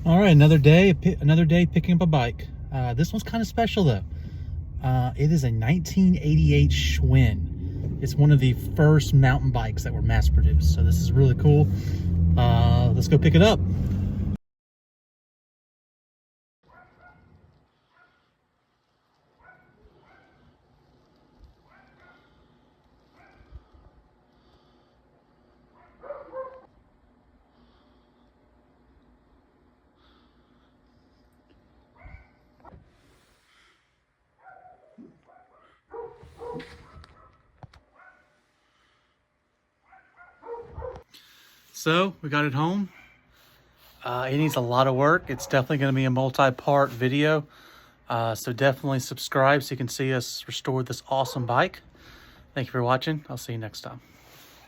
All right, another day picking up a bike. This one's kind of special though. It is a 1988 Schwinn. It's one of the first mountain bikes that were mass produced. So this is really cool. Let's go pick it up. So we got it home. It needs a lot of work. It's definitely going to be a multi-part video. So definitely subscribe so you can see us restore this awesome bike. Thank you for watching. I'll see you next time.